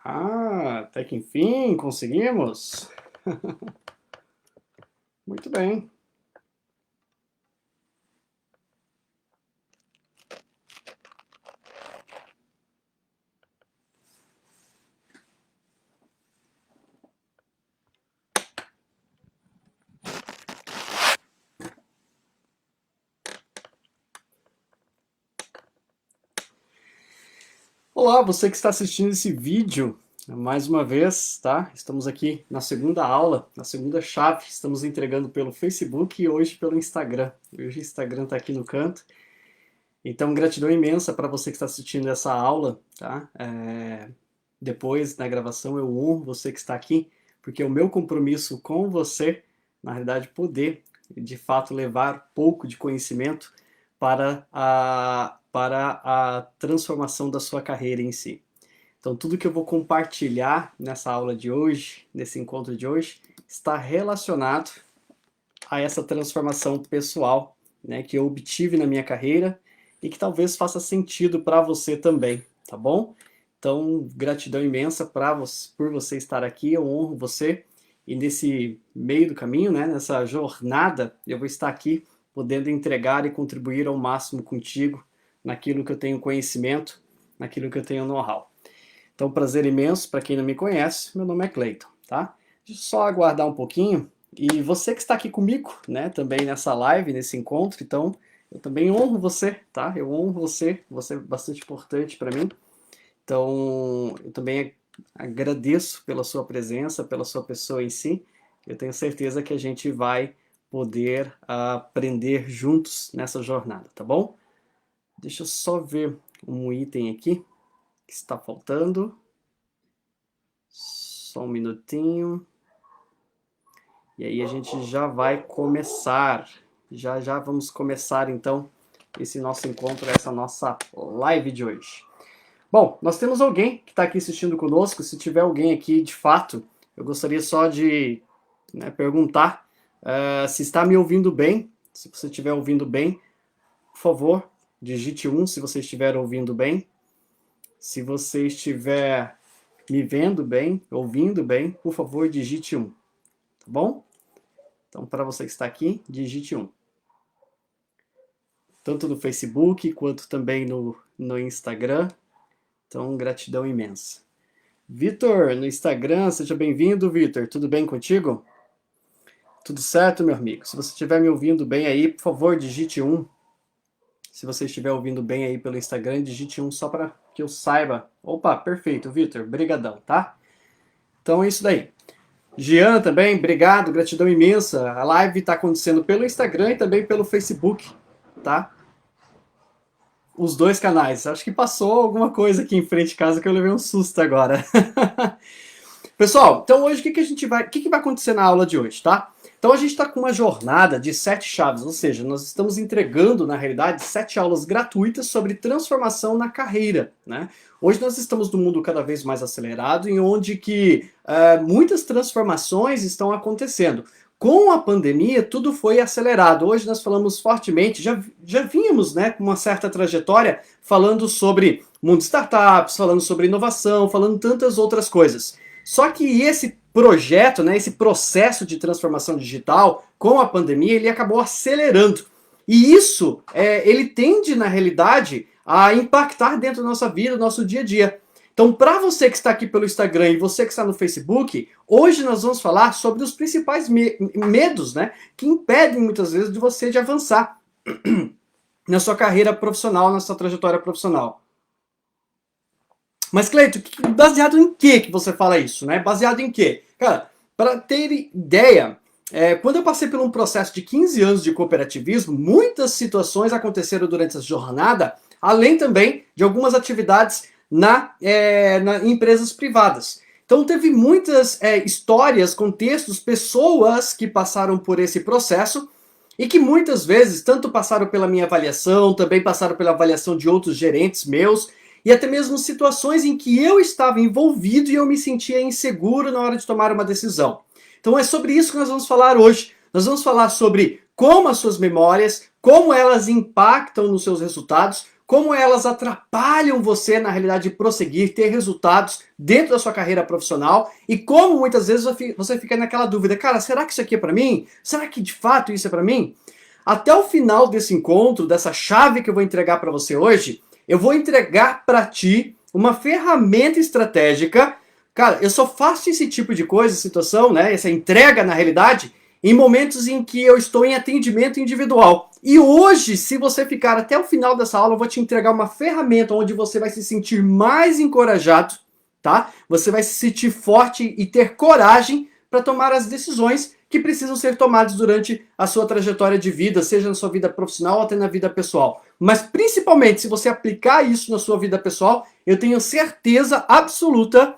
Ah, até que enfim conseguimos. Muito bem. Olá, você que está assistindo esse vídeo, mais uma vez, tá? Estamos aqui na segunda aula, na segunda chave, estamos entregando pelo Facebook e hoje pelo Instagram. Hoje o Instagram está aqui no canto. Então, gratidão imensa para você que está assistindo essa aula, tá? Depois, na gravação, eu honro você que está aqui, porque o meu compromisso com você, na realidade, poder, de fato, levar pouco de conhecimento para a transformação da sua carreira em si. Então, tudo que eu vou compartilhar nessa aula de hoje, nesse encontro de hoje, está relacionado a essa transformação pessoal, né, que eu obtive na minha carreira e que talvez faça sentido para você também, tá bom? Então, gratidão imensa por você estar aqui, eu honro você e nesse meio do caminho, né, nessa jornada, eu vou estar aqui podendo entregar e contribuir ao máximo contigo naquilo que eu tenho conhecimento, naquilo que eu tenho know-how. Então, prazer imenso para quem não me conhece, meu nome é Cleiton, tá? Deixa eu só aguardar um pouquinho. E você que está aqui comigo, né, também nessa live, nesse encontro, então eu também honro você, tá? Eu honro você é bastante importante para mim. Então, eu também agradeço pela sua presença, pela sua pessoa em si. Eu tenho certeza que a gente vai poder aprender juntos nessa jornada, tá bom? Deixa eu só ver um item aqui que está faltando. Só um minutinho. E aí a gente já vai começar. Já já vamos começar então esse nosso encontro, essa nossa live de hoje. Bom, nós temos alguém que está aqui assistindo conosco. Se tiver alguém aqui de fato, eu gostaria só de perguntar se está me ouvindo bem. Se você estiver ouvindo bem, por favor, digite 1 se você estiver ouvindo bem. Se você estiver me vendo bem, ouvindo bem, por favor, digite 1. Tá bom? Então, para você que está aqui, digite 1. Tanto no Facebook, quanto também no Instagram. Então, gratidão imensa. Vitor, no Instagram, seja bem-vindo, Vitor. Tudo bem contigo? Tudo certo, meu amigo? Se você estiver me ouvindo bem aí, por favor, digite 1. Se você estiver ouvindo bem aí pelo Instagram, digite 1 só para que eu saiba. Opa, perfeito, Vitor. Brigadão, tá? Então é isso daí. Giana também, obrigado, gratidão imensa. A live está acontecendo pelo Instagram e também pelo Facebook, tá? Os dois canais. Acho que passou alguma coisa aqui em frente de casa que eu levei um susto agora. Pessoal, então hoje o que vai acontecer na aula de hoje, tá? Então a gente está com uma jornada de 7 chaves, ou seja, nós estamos entregando, na realidade, 7 aulas gratuitas sobre transformação na carreira, né? Hoje nós estamos num mundo cada vez mais acelerado, em onde que muitas transformações estão acontecendo. Com a pandemia, tudo foi acelerado. Hoje nós falamos fortemente, já vínhamos, né, com uma certa trajetória, falando sobre mundo de startups, falando sobre inovação, falando tantas outras coisas. Só que esse projeto, né, esse processo de transformação digital, com a pandemia, ele acabou acelerando. E isso, ele tende, na realidade, a impactar dentro da nossa vida, do nosso dia a dia. Então, para você que está aqui pelo Instagram e você que está no Facebook, hoje nós vamos falar sobre os principais medos, né, que impedem muitas vezes de você de avançar na sua carreira profissional, na sua trajetória profissional. Mas, Cleito, baseado em que você fala isso, né? Baseado em quê? Cara, para ter ideia, quando eu passei por um processo de 15 anos de cooperativismo, muitas situações aconteceram durante essa jornada, além também de algumas atividades em empresas privadas. Então teve muitas histórias, contextos, pessoas que passaram por esse processo e que muitas vezes tanto passaram pela minha avaliação, também passaram pela avaliação de outros gerentes meus, e até mesmo situações em que eu estava envolvido e eu me sentia inseguro na hora de tomar uma decisão. Então é sobre isso que nós vamos falar hoje. Nós vamos falar sobre como as suas memórias, como elas impactam nos seus resultados, como elas atrapalham você, na realidade, de prosseguir, ter resultados dentro da sua carreira profissional e como muitas vezes você fica naquela dúvida, cara, será que isso aqui é para mim? Será que de fato isso é para mim? Até o final desse encontro, dessa chave que eu vou entregar para você hoje, eu vou entregar para ti uma ferramenta estratégica. Cara, eu só faço esse tipo de coisa, situação, né, essa entrega na realidade, em momentos em que eu estou em atendimento individual. E hoje, se você ficar até o final dessa aula, eu vou te entregar uma ferramenta onde você vai se sentir mais encorajado, tá? Você vai se sentir forte e ter coragem para tomar as decisões que precisam ser tomadas durante a sua trajetória de vida, seja na sua vida profissional ou até na vida pessoal. Mas principalmente, se você aplicar isso na sua vida pessoal, eu tenho certeza absoluta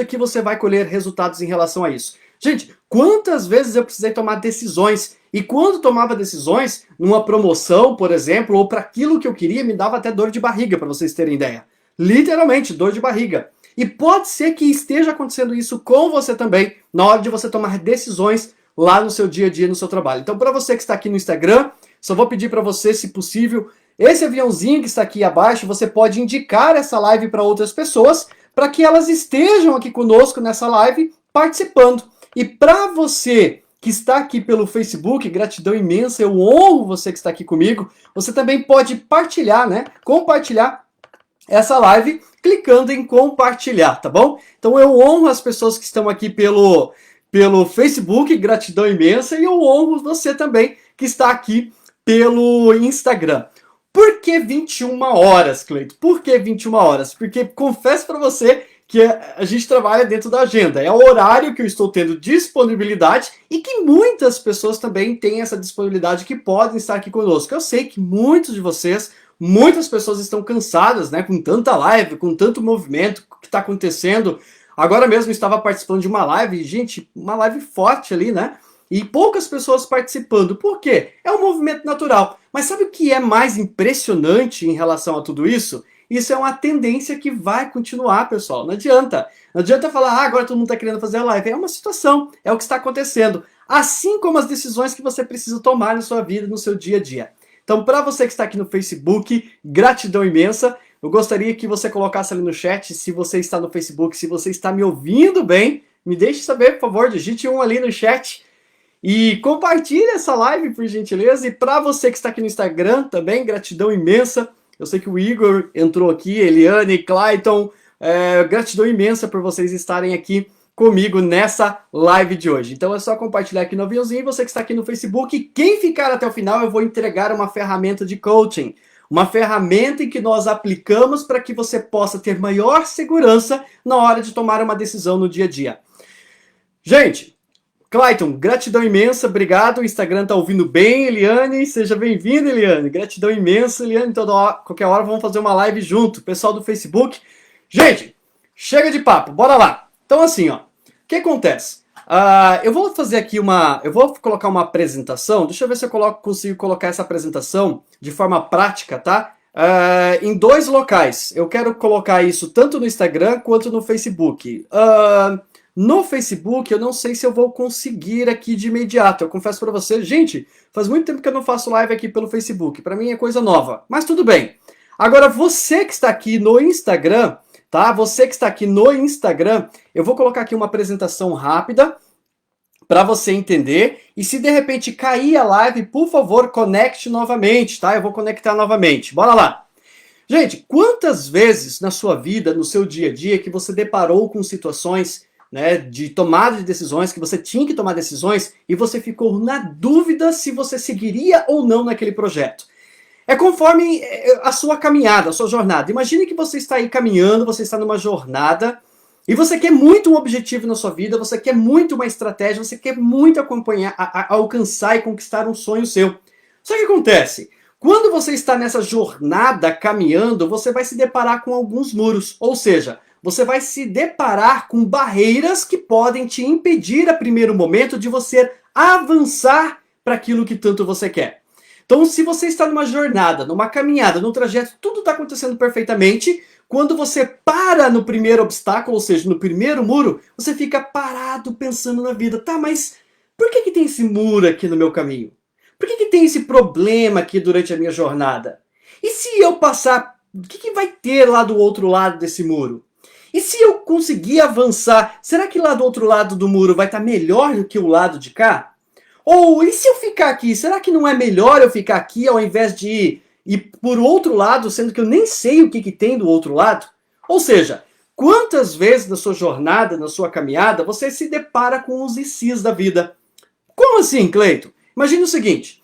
que você vai colher resultados em relação a isso. Gente, quantas vezes eu precisei tomar decisões e quando tomava decisões, numa promoção, por exemplo, ou para aquilo que eu queria, me dava até dor de barriga, para vocês terem ideia. Literalmente, dor de barriga. E pode ser que esteja acontecendo isso com você também, na hora de você tomar decisões lá no seu dia a dia, no seu trabalho. Então, para você que está aqui no Instagram, só vou pedir para você, se possível, esse aviãozinho que está aqui abaixo, você pode indicar essa live para outras pessoas, para que elas estejam aqui conosco nessa live participando. E para você que está aqui pelo Facebook, gratidão imensa, eu honro você que está aqui comigo. Você também pode partilhar, né? Compartilhar essa live clicando em compartilhar, tá bom? Então eu honro as pessoas que estão aqui pelo Facebook, gratidão imensa, e eu honro você também que está aqui pelo Instagram. Por que 21 horas, Cleito? Por que 21 horas? Porque confesso para você que a gente trabalha dentro da agenda. É o horário que eu estou tendo disponibilidade e que muitas pessoas também têm essa disponibilidade que podem estar aqui conosco. Eu sei que muitos de vocês, muitas pessoas estão cansadas, né, com tanta live, com tanto movimento que está acontecendo. Agora mesmo eu estava participando de uma live, gente, uma live forte ali, né? E poucas pessoas participando. Por quê? É um movimento natural. Mas sabe o que é mais impressionante em relação a tudo isso? Isso é uma tendência que vai continuar, pessoal. Não adianta. Não adianta falar, agora todo mundo está querendo fazer a live. É uma situação, é o que está acontecendo. Assim como as decisões que você precisa tomar na sua vida, no seu dia a dia. Então, para você que está aqui no Facebook, gratidão imensa. Eu gostaria que você colocasse ali no chat, se você está no Facebook, se você está me ouvindo bem, me deixe saber, por favor, digite um ali no chat. E compartilhe essa live, por gentileza. E para você que está aqui no Instagram também, gratidão imensa. Eu sei que o Igor entrou aqui, Eliane, Clayton, gratidão imensa por vocês estarem aqui comigo nessa live de hoje. Então é só compartilhar aqui no aviãozinho. Você que está aqui no Facebook, quem ficar até o final, eu vou entregar uma ferramenta de coaching. Uma ferramenta em que nós aplicamos para que você possa ter maior segurança na hora de tomar uma decisão no dia a dia. Gente, Clayton, gratidão imensa, obrigado. O Instagram tá ouvindo bem, Eliane. Seja bem-vinda, Eliane. Gratidão imensa, Eliane. Qualquer hora vamos fazer uma live junto. Pessoal do Facebook. Gente, chega de papo, bora lá. Então assim, ó, o que acontece? Eu vou fazer aqui eu vou colocar uma apresentação. Deixa eu ver se eu consigo colocar essa apresentação de forma prática, tá? Em dois locais. Eu quero colocar isso tanto no Instagram quanto no Facebook. No Facebook, eu não sei se eu vou conseguir aqui de imediato. Eu confesso para você, gente, faz muito tempo que eu não faço live aqui pelo Facebook. Para mim é coisa nova, mas tudo bem. Agora, você que está aqui no Instagram, tá? Você que está aqui no Instagram, eu vou colocar aqui uma apresentação rápida para você entender. E se de repente cair a live, por favor, conecte novamente, tá? Eu vou conectar novamente. Bora lá. Gente, quantas vezes na sua vida, no seu dia a dia, que você deparou com situações, né, de tomada de decisões, que você tinha que tomar decisões e você ficou na dúvida se você seguiria ou não naquele projeto? É conforme a sua caminhada, a sua jornada. Imagine que você está aí caminhando, você está numa jornada e você quer muito um objetivo na sua vida, você quer muito uma estratégia, você quer muito alcançar e conquistar um sonho seu. Só que acontece, quando você está nessa jornada caminhando, você vai se deparar com alguns muros, ou seja, você vai se deparar com barreiras que podem te impedir a primeiro momento de você avançar para aquilo que tanto você quer. Então, se você está numa jornada, numa caminhada, num trajeto, tudo está acontecendo perfeitamente, quando você para no primeiro obstáculo, ou seja, no primeiro muro, você fica parado pensando na vida. Tá, mas por que tem esse muro aqui no meu caminho? Por que tem esse problema aqui durante a minha jornada? E se eu passar, o que vai ter lá do outro lado desse muro? E se eu conseguir avançar, será que lá do outro lado do muro vai estar melhor do que o lado de cá? Ou e se eu ficar aqui, será que não é melhor eu ficar aqui ao invés de ir por outro lado, sendo que eu nem sei o que tem do outro lado? Ou seja, quantas vezes na sua jornada, na sua caminhada, você se depara com os ICs da vida? Como assim, Cleito? Imagine o seguinte,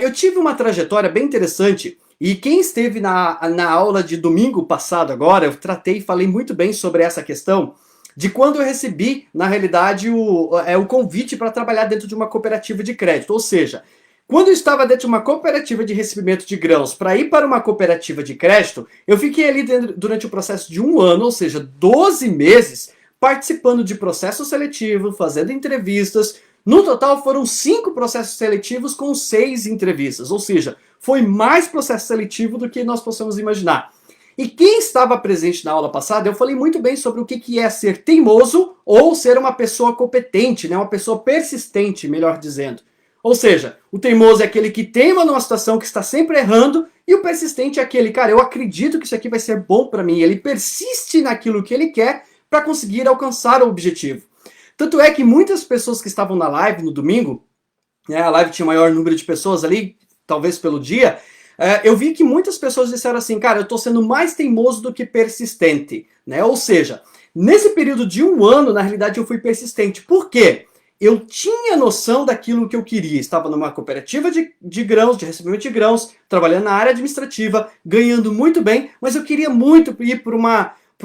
eu tive uma trajetória bem interessante e quem esteve na aula de domingo passado agora, eu tratei e falei muito bem sobre essa questão de quando eu recebi, na realidade, o convite para trabalhar dentro de uma cooperativa de crédito. Ou seja, quando eu estava dentro de uma cooperativa de recebimento de grãos para ir para uma cooperativa de crédito, eu fiquei ali durante o processo de 1 ano, ou seja, 12 meses, participando de processo seletivo, fazendo entrevistas. No total foram 5 processos seletivos com 6 entrevistas, ou seja, foi mais processo seletivo do que nós possamos imaginar. E quem estava presente na aula passada, eu falei muito bem sobre o que é ser teimoso ou ser uma pessoa competente, né? Uma pessoa persistente, melhor dizendo. Ou seja, o teimoso é aquele que teima numa situação que está sempre errando, e o persistente é aquele, cara, eu acredito que isso aqui vai ser bom para mim. Ele persiste naquilo que ele quer para conseguir alcançar o objetivo. Tanto é que muitas pessoas que estavam na live no domingo, né, a live tinha o maior número de pessoas ali, talvez pelo dia, eu vi que muitas pessoas disseram assim, cara, eu estou sendo mais teimoso do que persistente, né? Ou seja, nesse período de 1 ano, na realidade, eu fui persistente. Por quê? Eu tinha noção daquilo que eu queria. Estava numa cooperativa de grãos, de recebimento de grãos, trabalhando na área administrativa, ganhando muito bem, mas eu queria muito ir para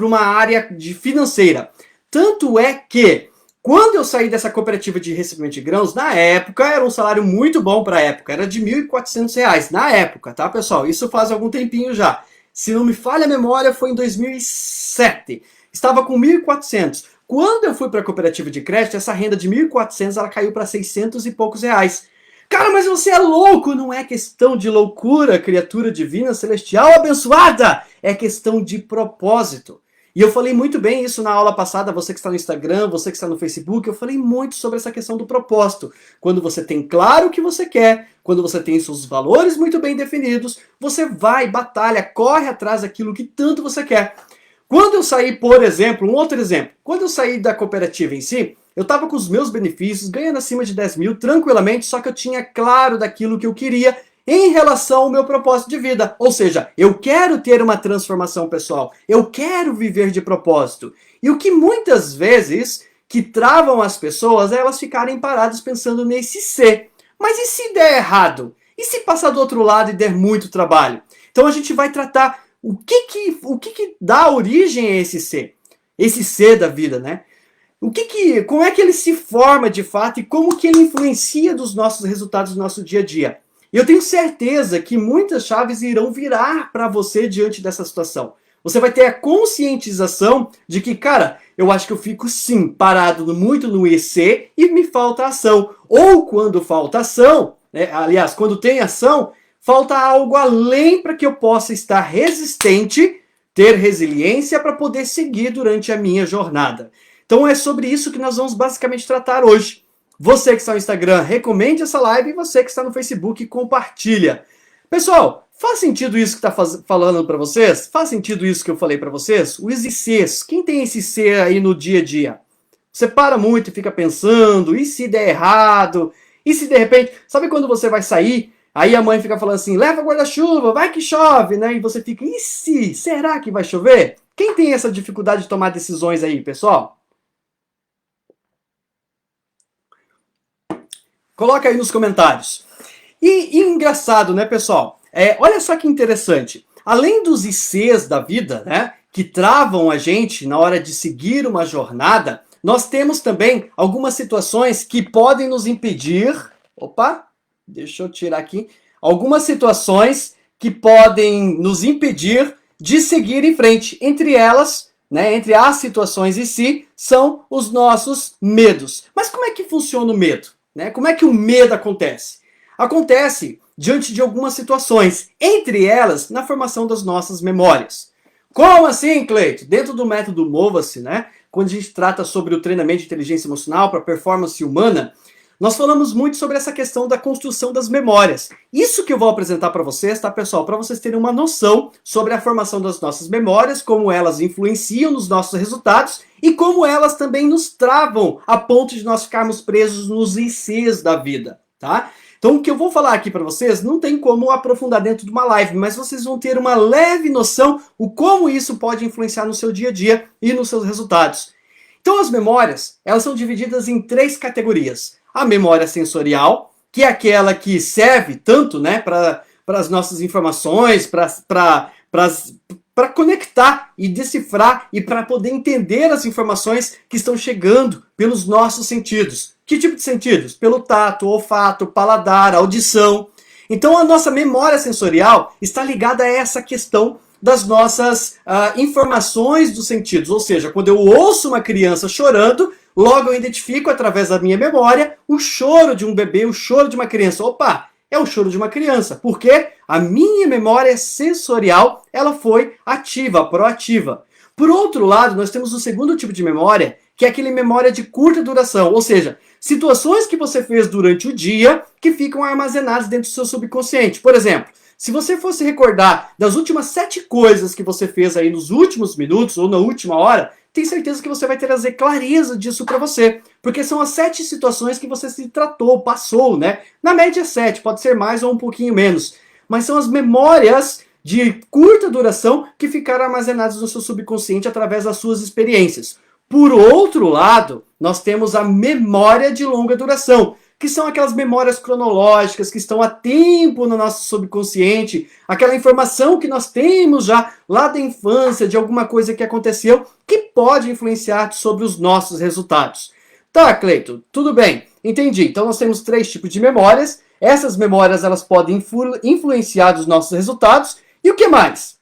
uma área de financeira. Tanto é que quando eu saí dessa cooperativa de recebimento de grãos, na época, era um salário muito bom para a época, era de R$ 1.400, na época, tá, pessoal? Isso faz algum tempinho já. Se não me falha a memória, foi em 2007. Estava com 1.400. Quando eu fui para a cooperativa de crédito, essa renda de 1.400, ela caiu para 600 e poucos reais. Cara, mas você é louco! Não é questão de loucura, criatura divina, celestial, abençoada! É questão de propósito. E eu falei muito bem isso na aula passada, você que está no Instagram, você que está no Facebook, eu falei muito sobre essa questão do propósito. Quando você tem claro o que você quer, quando você tem seus valores muito bem definidos, você vai, batalha, corre atrás daquilo que tanto você quer. Quando eu saí, por exemplo, um outro exemplo, quando eu saí da cooperativa em si, eu estava com os meus benefícios, ganhando acima de 10 mil tranquilamente, só que eu tinha claro daquilo que eu queria em relação ao meu propósito de vida. Ou seja, eu quero ter uma transformação pessoal, eu quero viver de propósito. E o que muitas vezes que travam as pessoas é elas ficarem paradas pensando nesse ser. Mas e se der errado? E se passar do outro lado e der muito trabalho? Então a gente vai tratar o que dá origem a esse ser? Esse ser da vida, né? Como é que ele se forma de fato e como que ele influencia dos nossos resultados do nosso dia a dia? E eu tenho certeza que muitas chaves irão virar para você diante dessa situação. Você vai ter a conscientização de que, cara, eu acho que eu fico sim parado muito no EC e me falta ação. Ou quando falta ação, né, aliás, quando tem ação, falta algo além para que eu possa estar resistente, ter resiliência para poder seguir durante a minha jornada. Então é sobre isso que nós vamos basicamente tratar hoje. Você que está no Instagram, recomende essa live, e você que está no Facebook, compartilha. Pessoal, faz sentido isso que está falando para vocês? Faz sentido isso que eu falei para vocês? Os ICs, quem tem esse ser aí no dia a dia? Você para muito e fica pensando, e se der errado? E se de repente, sabe quando você vai sair, aí a mãe fica falando assim, leva guarda-chuva, vai que chove, né? E você fica, e se? Será que vai chover? Quem tem essa dificuldade de tomar decisões aí, pessoal? Coloca aí nos comentários. E engraçado, né, pessoal? Olha só que interessante. Além dos ICs da vida, né, que travam a gente na hora de seguir uma jornada, nós temos também algumas situações que podem nos impedir. Opa, deixa eu tirar aqui. Algumas situações que podem nos impedir de seguir em frente. Entre elas, né, entre as situações em si, são os nossos medos. Mas como é que funciona o medo? Né? Como é que o medo acontece? Acontece diante de algumas situações, entre elas, na formação das nossas memórias. Como assim, Cleito? Dentro do método Mova-se, né? Quando a gente trata sobre o treinamento de inteligência emocional para performance humana, nós falamos muito sobre essa questão da construção das memórias. Isso que eu vou apresentar para vocês, tá, pessoal? Para vocês terem uma noção sobre a formação das nossas memórias, como elas influenciam nos nossos resultados e como elas também nos travam a ponto de nós ficarmos presos nos ICs da vida, tá? Então, o que eu vou falar aqui para vocês não tem como aprofundar dentro de uma live, mas vocês vão ter uma leve noção o como isso pode influenciar no seu dia a dia e nos seus resultados. Então, as memórias, elas são divididas em 3 categorias. A memória sensorial, que é aquela que serve tanto, né, para as nossas informações, para conectar e decifrar e para poder entender as informações que estão chegando pelos nossos sentidos. Que tipo de sentidos? Pelo tato, olfato, paladar, audição. Então a nossa memória sensorial está ligada a essa questão das nossas informações dos sentidos. Ou seja, quando eu ouço uma criança chorando, logo eu identifico através da minha memória o choro de um bebê, o choro de uma criança. Opa! É o choro de uma criança, porque a minha memória sensorial ela foi ativa, proativa. Por outro lado, nós temos o segundo tipo de memória, que é aquele memória de curta duração, ou seja, situações que você fez durante o dia que ficam armazenadas dentro do seu subconsciente. Por exemplo, se você fosse recordar das últimas 7 coisas que você fez aí nos últimos minutos ou na última hora, tenho certeza que você vai trazer clareza disso para você, porque são as 7 situações que você se tratou, passou, né? Na média 7, pode ser mais ou um pouquinho menos, mas são as memórias de curta duração que ficaram armazenadas no seu subconsciente através das suas experiências. Por outro lado, nós temos a memória de longa duração, que são aquelas memórias cronológicas que estão há tempo no nosso subconsciente, aquela informação que nós temos já lá da infância, de alguma coisa que aconteceu, que pode influenciar sobre os nossos resultados. Tá, Cleito, tudo bem, entendi. Então nós temos 3 tipos de memórias, essas memórias elas podem influenciar os nossos resultados, e o que mais?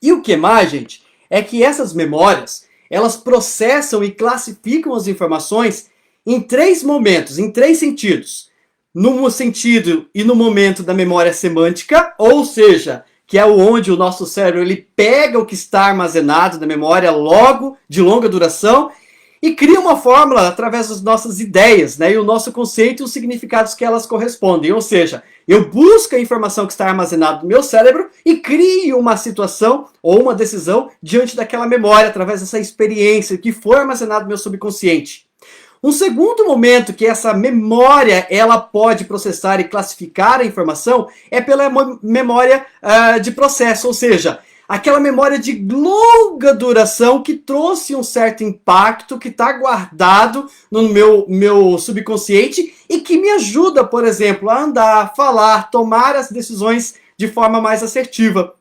E o que mais, gente, é que essas memórias, elas processam e classificam as informações em 3 momentos, em 3 sentidos. No sentido e no momento da memória semântica, ou seja, que é onde o nosso cérebro ele pega o que está armazenado na memória logo, de longa duração, e cria uma fórmula através das nossas ideias, né, e o nosso conceito e os significados que elas correspondem. Ou seja, eu busco a informação que está armazenada no meu cérebro e crio uma situação ou uma decisão diante daquela memória, através dessa experiência que foi armazenada no meu subconsciente. Um segundo momento que essa memória ela pode processar e classificar a informação é pela memória de processo, ou seja, aquela memória de longa duração que trouxe um certo impacto, que está guardado no meu subconsciente e que me ajuda, por exemplo, a andar, falar, tomar as decisões de forma mais assertiva.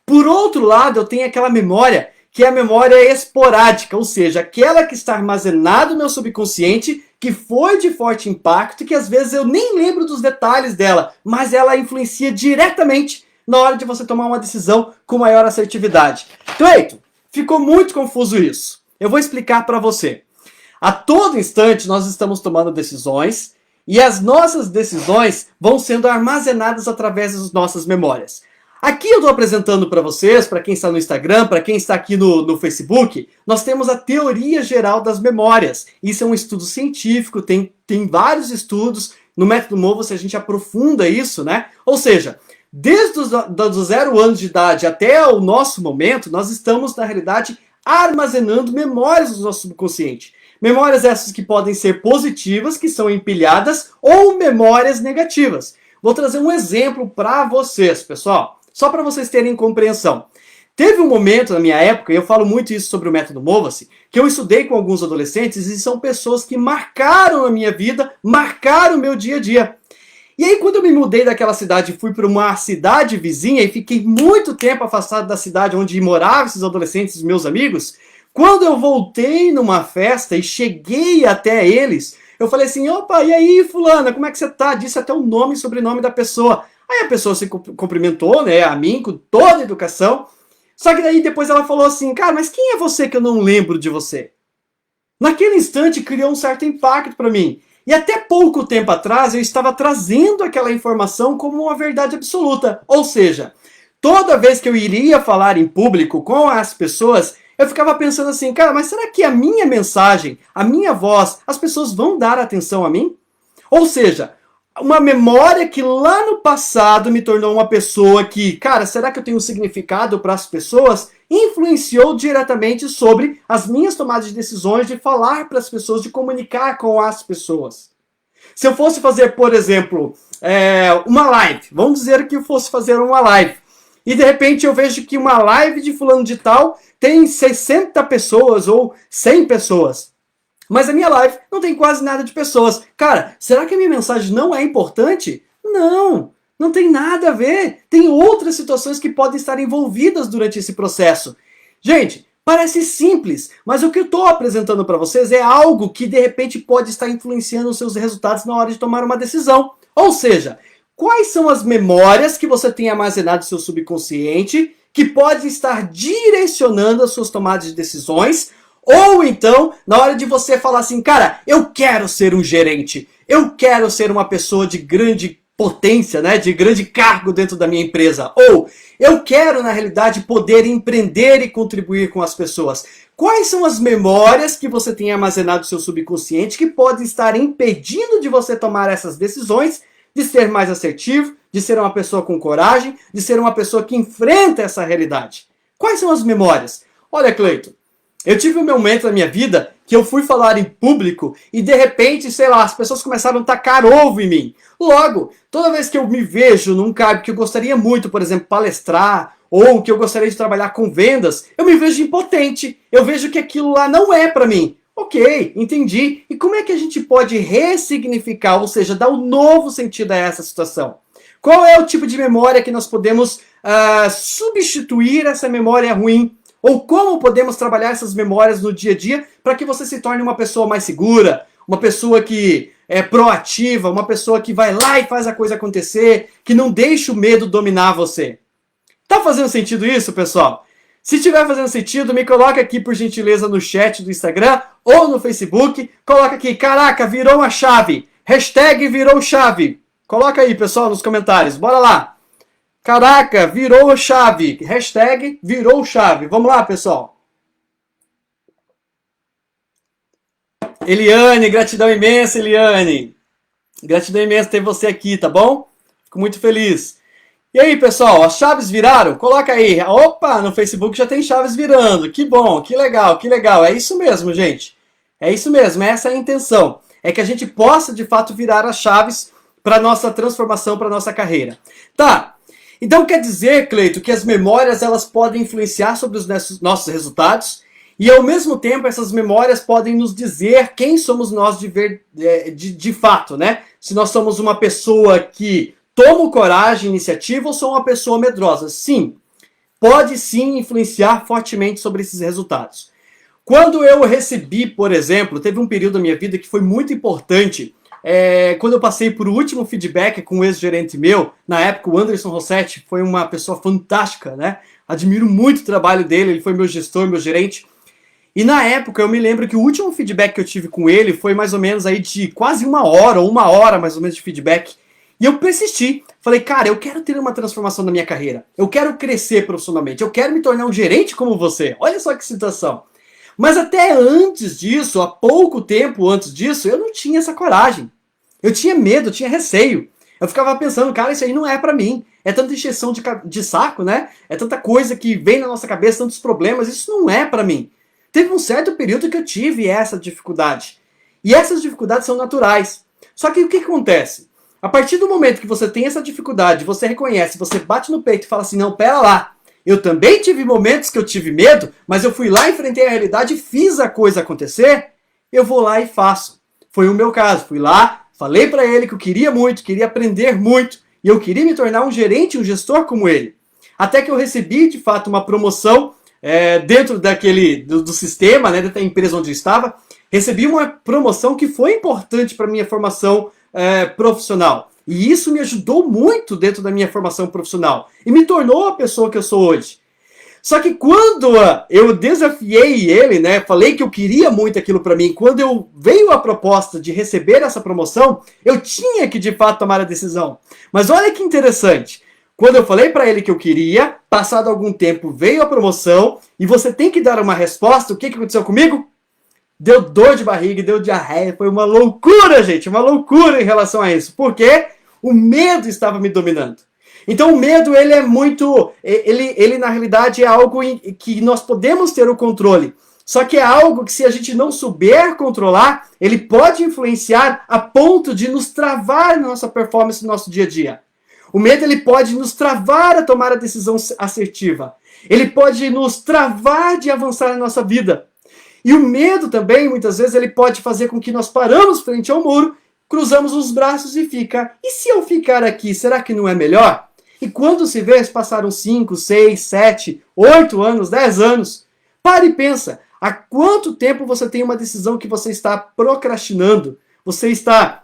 Por outro lado, eu tenho aquela memória que é a memória esporádica, ou seja, aquela que está armazenada no meu subconsciente, que foi de forte impacto e que às vezes eu nem lembro dos detalhes dela, mas ela influencia diretamente na hora de você tomar uma decisão com maior assertividade. Cleito, ficou muito confuso isso. Eu vou explicar para você. A todo instante nós estamos tomando decisões e as nossas decisões vão sendo armazenadas através das nossas memórias. Aqui eu estou apresentando para vocês, para quem está no Instagram, para quem está aqui no Facebook, nós temos a teoria geral das memórias. Isso é um estudo científico, tem vários estudos. No método Mova a gente aprofunda isso, né? Ou seja, desde os 0 anos de idade até o nosso momento, nós estamos, na realidade, armazenando memórias do nosso subconsciente. Memórias essas que podem ser positivas, que são empilhadas, ou memórias negativas. Vou trazer um exemplo para vocês, pessoal, só para vocês terem compreensão. Teve um momento na minha época, e eu falo muito isso sobre o método Mova-se, que eu estudei com alguns adolescentes e são pessoas que marcaram a minha vida, marcaram o meu dia a dia. E aí, quando eu me mudei daquela cidade e fui para uma cidade vizinha e fiquei muito tempo afastado da cidade onde moravam esses adolescentes, meus amigos, quando eu voltei numa festa e cheguei até eles, eu falei assim, opa, e aí, fulana, como é que você tá? Disse até o nome e sobrenome da pessoa. Aí a pessoa se cumprimentou, né, a mim, com toda a educação. Só que daí depois ela falou assim, cara, mas quem é você que eu não lembro de você? Naquele instante criou um certo impacto para mim. E até pouco tempo atrás eu estava trazendo aquela informação como uma verdade absoluta. Ou seja, toda vez que eu iria falar em público com as pessoas, eu ficava pensando assim, cara, mas será que a minha mensagem, a minha voz, as pessoas vão dar atenção a mim? Ou seja, uma memória que lá no passado me tornou uma pessoa que, cara, será que eu tenho um significado para as pessoas? Influenciou diretamente sobre as minhas tomadas de decisões, de falar para as pessoas, de comunicar com as pessoas. Se eu fosse fazer, por exemplo, uma live, vamos dizer que eu fosse fazer uma live, e de repente eu vejo que uma live de fulano de tal tem 60 pessoas ou 100 pessoas. Mas a minha live não tem quase nada de pessoas. Cara, será que a minha mensagem não é importante? Não, não tem nada a ver. Tem outras situações que podem estar envolvidas durante esse processo. Gente, parece simples, mas o que eu estou apresentando para vocês é algo que de repente pode estar influenciando os seus resultados na hora de tomar uma decisão. Ou seja, quais são as memórias que você tem armazenado no seu subconsciente que podem estar direcionando as suas tomadas de decisões? Ou então, na hora de você falar assim, cara, eu quero ser um gerente, eu quero ser uma pessoa de grande potência, né, de grande cargo dentro da minha empresa. Ou eu quero, na realidade, poder empreender e contribuir com as pessoas. Quais são as memórias que você tem armazenado no seu subconsciente que podem estar impedindo de você tomar essas decisões, de ser mais assertivo, de ser uma pessoa com coragem, de ser uma pessoa que enfrenta essa realidade? Quais são as memórias? Olha, Cleiton, eu tive um momento na minha vida que eu fui falar em público e de repente, sei lá, as pessoas começaram a tacar ovo em mim. Logo, toda vez que eu me vejo num cargo que eu gostaria muito, por exemplo, palestrar, ou que eu gostaria de trabalhar com vendas, eu me vejo impotente. Eu vejo que aquilo lá não é para mim. Ok, entendi. E como é que a gente pode ressignificar, ou seja, dar um novo sentido a essa situação? Qual é o tipo de memória que nós podemos substituir essa memória ruim? Ou como podemos trabalhar essas memórias no dia a dia para que você se torne uma pessoa mais segura, uma pessoa que é proativa, uma pessoa que vai lá e faz a coisa acontecer, que não deixa o medo dominar você. Tá fazendo sentido isso, pessoal? Se estiver fazendo sentido, me coloca aqui, por gentileza, no chat do Instagram ou no Facebook. Coloca aqui, caraca, virou uma chave. Hashtag virou chave. Coloca aí, pessoal, nos comentários. Bora lá. Caraca, virou chave. Hashtag virou chave. Vamos lá, pessoal. Eliane, gratidão imensa, Eliane. Gratidão imensa ter você aqui, tá bom? Fico muito feliz. E aí, pessoal, as chaves viraram? Coloca aí. Opa, no Facebook já tem chaves virando. Que bom, que legal, que legal. É isso mesmo, gente. É isso mesmo, essa é a intenção. É que a gente possa, de fato, virar as chaves para nossa transformação, para nossa carreira. Tá. Então quer dizer, Cleito, que as memórias elas podem influenciar sobre os nossos resultados e ao mesmo tempo essas memórias podem nos dizer quem somos nós de fato, né? Se nós somos uma pessoa que toma coragem, iniciativa ou sou uma pessoa medrosa. Sim, pode sim influenciar fortemente sobre esses resultados. Quando eu recebi, por exemplo, teve um período da minha vida que foi muito importante. Quando eu passei por o último feedback com um ex-gerente meu, na época o Anderson Rossetti foi uma pessoa fantástica, né? Admiro muito o trabalho dele, ele foi meu gestor, meu gerente. E na época eu me lembro que o último feedback que eu tive com ele foi mais ou menos aí de quase uma hora, ou uma hora mais ou menos de feedback. E eu persisti. Falei, cara, eu quero ter uma transformação na minha carreira. Eu quero crescer profissionalmente. Eu quero me tornar um gerente como você. Olha só que situação. Mas até antes disso, há pouco tempo antes disso, eu não tinha essa coragem. Eu tinha medo, eu tinha receio. Eu ficava pensando, cara, isso aí não é pra mim. É tanta encheção de saco, né? É tanta coisa que vem na nossa cabeça, tantos problemas. Isso não é pra mim. Teve um certo período que eu tive essa dificuldade. E essas dificuldades são naturais. Só que o que acontece? A partir do momento que você tem essa dificuldade, você reconhece, você bate no peito e fala assim, não, pera lá. Eu também tive momentos que eu tive medo, mas eu fui lá, enfrentei a realidade e fiz a coisa acontecer. Eu vou lá e faço. Foi o meu caso. Fui lá, falei para ele que eu queria muito, queria aprender muito, e eu queria me tornar um gerente, um gestor como ele. Até que eu recebi, de fato, uma promoção dentro do sistema, né, da empresa onde eu estava. Recebi uma promoção que foi importante para a minha formação profissional. E isso me ajudou muito dentro da minha formação profissional. E me tornou a pessoa que eu sou hoje. Só que quando eu desafiei ele, né, falei que eu queria muito aquilo para mim, quando eu veio a proposta de receber essa promoção, eu tinha que de fato tomar a decisão. Mas olha que interessante. Quando eu falei para ele que eu queria, passado algum tempo veio a promoção e você tem que dar uma resposta, o que aconteceu comigo? deu dor de barriga, deu diarreia, foi uma loucura, gente, uma loucura em relação a isso, porque o medo estava me dominando. Então o medo, ele é muito, ele na realidade é algo que nós podemos ter o controle, só que é algo que se a gente não souber controlar, ele pode influenciar a ponto de nos travar na nossa performance no nosso dia a dia. O medo, ele pode nos travar a tomar a decisão assertiva. Ele pode nos travar de avançar na nossa vida. E o medo também, muitas vezes, ele pode fazer com que nós paramos frente ao muro, cruzamos os braços e fica, e se eu ficar aqui, será que não é melhor? E quando se vê, passaram 5, 6, 7, 8 anos, 10 anos. Pare e pensa, há quanto tempo você tem uma decisão que você está procrastinando? Você está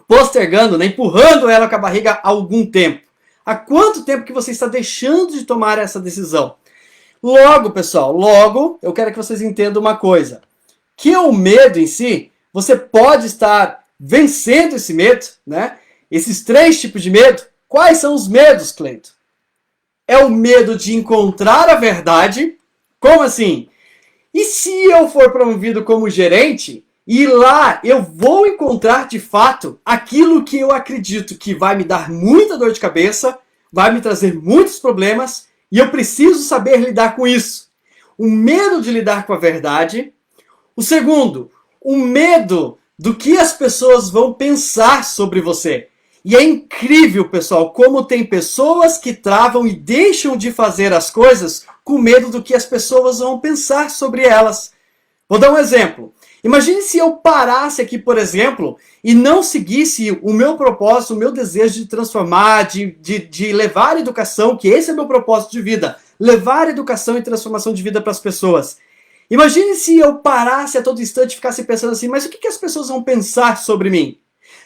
postergando, né, empurrando ela com a barriga há algum tempo. Há quanto tempo que você está deixando de tomar essa decisão? Logo, pessoal, logo, eu quero que vocês entendam uma coisa. Que o medo em si, você pode estar vencendo esse medo, né? Esses 3 tipos de medo. Quais são os medos, Cleito? É o medo de encontrar a verdade. Como assim? E se eu for promovido como gerente, e lá eu vou encontrar de fato aquilo que eu acredito que vai me dar muita dor de cabeça, vai me trazer muitos problemas, e eu preciso saber lidar com isso. O medo de lidar com a verdade. O segundo, o medo do que as pessoas vão pensar sobre você. E é incrível, pessoal, como tem pessoas que travam e deixam de fazer as coisas com medo do que as pessoas vão pensar sobre elas. Vou dar um exemplo. Imagine se eu parasse aqui, por exemplo, e não seguisse o meu propósito, o meu desejo de transformar, de levar educação, que esse é o meu propósito de vida, levar educação e transformação de vida para as pessoas. Imagine se eu parasse a todo instante e ficasse pensando assim, mas o que as pessoas vão pensar sobre mim?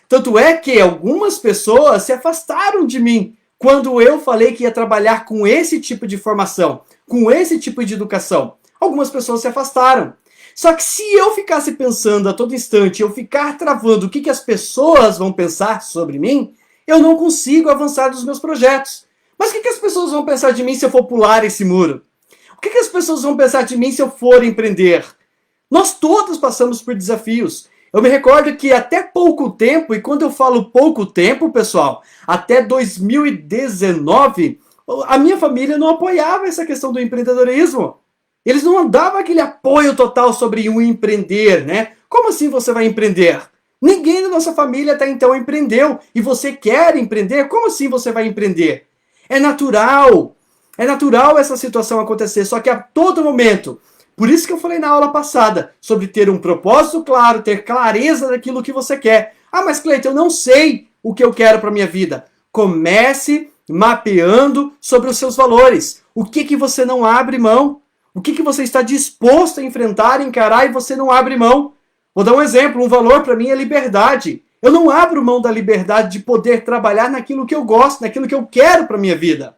Tanto é que algumas pessoas se afastaram de mim quando eu falei que ia trabalhar com esse tipo de formação, com esse tipo de educação. Algumas pessoas se afastaram. Só que se eu ficasse pensando a todo instante, eu ficar travando o que as pessoas vão pensar sobre mim, eu não consigo avançar nos meus projetos. Mas o que as pessoas vão pensar de mim se eu for pular esse muro? O que as pessoas vão pensar de mim se eu for empreender? Nós todos passamos por desafios. Eu me recordo que até pouco tempo, e quando eu falo pouco tempo, pessoal, até 2019, a minha família não apoiava essa questão do empreendedorismo. Eles não davam aquele apoio total sobre o empreender, né? Como assim você vai empreender? Ninguém da nossa família até então empreendeu. E você quer empreender? Como assim você vai empreender? É natural essa situação acontecer, só que a todo momento. Por isso que eu falei na aula passada, sobre ter um propósito claro, ter clareza daquilo que você quer. Ah, mas Cleiton, eu não sei o que eu quero para minha vida. Comece mapeando sobre os seus valores. O que você não abre mão? O que você está disposto a enfrentar, encarar e você não abre mão? Vou dar um exemplo, um valor para mim é liberdade. Eu não abro mão da liberdade de poder trabalhar naquilo que eu gosto, naquilo que eu quero para minha vida.